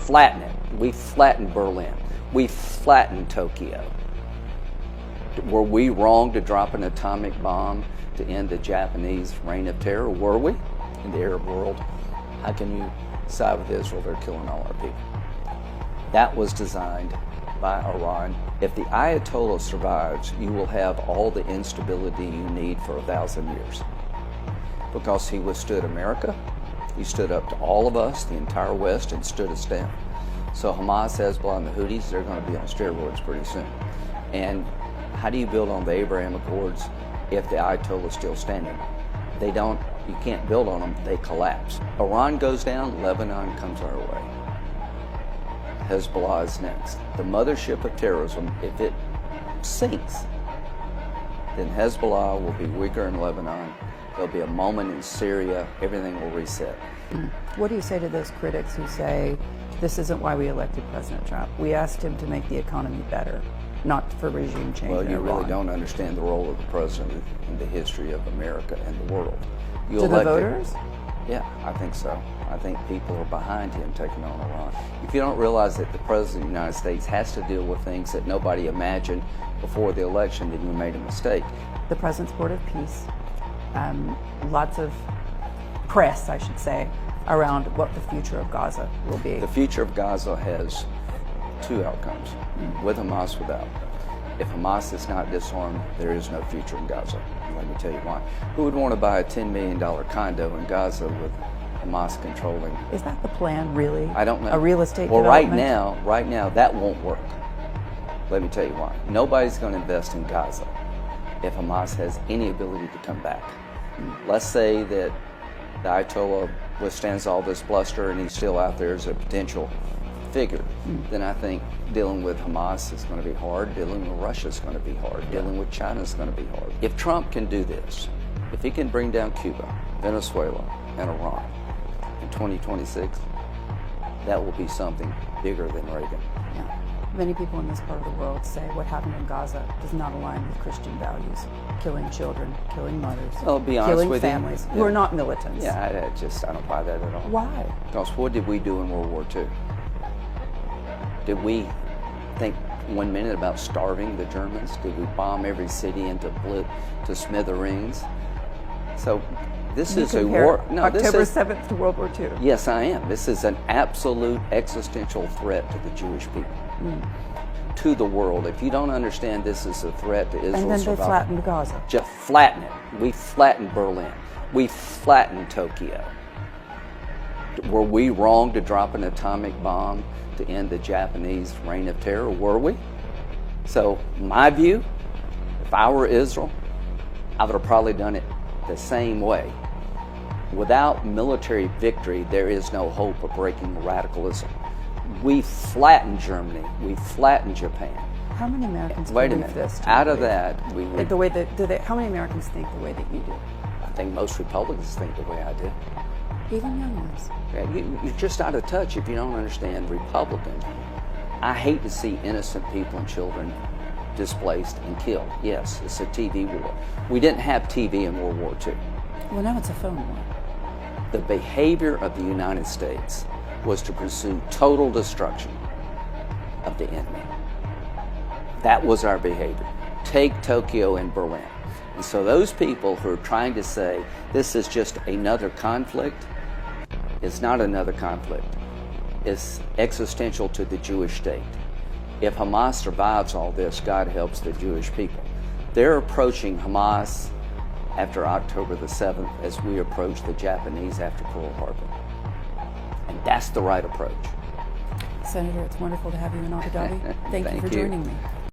flatten it. We flattened Berlin. We flattened Tokyo. Were we wrong to drop an atomic bomb to end the Japanese reign of terror? Were we? In the Arab world, how can you side with Israel? They're killing all our people. That was designed by Iran. If the Ayatollah survives, you will have all the instability you need for 1,000 years. Because he withstood America, he stood up to all of us, the entire West, and stood us down. So Hamas, Hezbollah, and the Houthis, they're going to be on steroids pretty soon. And how do you build on the Abraham Accords if the Ayatollah is still standing? They don't, you can't build on them, they collapse. Iran goes down, Lebanon comes our way. Hezbollah is next. The mothership of terrorism, if it sinks, then Hezbollah will be weaker in Lebanon. There'll be a moment in Syria, everything will reset. What do you say to those critics who say, this isn't why we elected President Trump? We asked him to make the economy better, not for regime change. Well, you really don't understand the role of the president in the history of America and the world. You To the voters? Yeah, I think so. I think people are behind him taking on Iran. If you don't realize that the president of the United States has to deal with things that nobody imagined before the election, then you made a mistake. The President's Board of Peace, lots of press, I should say, around what the future of Gaza will be. The future of Gaza has two outcomes, with Hamas, without. If Hamas is not disarmed, there is no future in Gaza. Let me tell you why. Who would want to buy a $10 million condo in Gaza with Hamas controlling? Is that the plan, really? I don't know. A real estate well, development? right now, that won't work. Let me tell you why. Nobody's going to invest in Gaza if Hamas has any ability to come back. Let's say that the Ayatollah withstands all this bluster and he's still out there as a potential figure. Then I think dealing with Hamas is going to be hard, dealing with Russia is going to be hard, dealing with China is going to be hard. If Trump can do this, if he can bring down Cuba, Venezuela, and Iran in 2026, that will be something bigger than Reagan. Yeah. Many people in this part of the world say what happened in Gaza does not align with Christian values. Killing children, killing mothers, I'll be honest killing with families you. who are not militants. Yeah, I don't buy that at all. Why? Because what did we do in World War II? Did we think 1 minute about starving the Germans? Did we bomb every city into smithereens? So this is a war. No, October 7th to World War II. Yes, I am. This is an absolute existential threat to the Jewish people, to the world. If you don't understand this is a threat to Israel's And then they survival, flattened Gaza. just flatten it. We flattened Berlin. We flattened Tokyo. Were we wrong to drop an atomic bomb to end the Japanese reign of terror? Were we? So my view, if I were Israel, I would have probably done it the same way. Without military victory, there is no hope of breaking radicalism. We flattened Germany. We flattened Japan. How many Americans Wait a believe minute. this? Out of that, we would, The way that how many Americans think the way that you do? I think most Republicans think the way I do. Even young ones. You're just out of touch if you don't understand Republican. I hate to see innocent people and children displaced and killed. Yes, it's a TV war. We didn't have TV in World War II. Well, now it's a phone war. The behavior of the United States was to pursue total destruction of the enemy. That was our behavior. Take Tokyo and Berlin. And so those people who are trying to say this is just another conflict, it's not another conflict. It's existential to the Jewish state. If Hamas survives all this, God helps the Jewish people. They're approaching Hamas after October the 7th as we approach the Japanese after Pearl Harbor. And that's the right approach. Senator, it's wonderful to have you in Abu Dhabi. Thank you for joining me.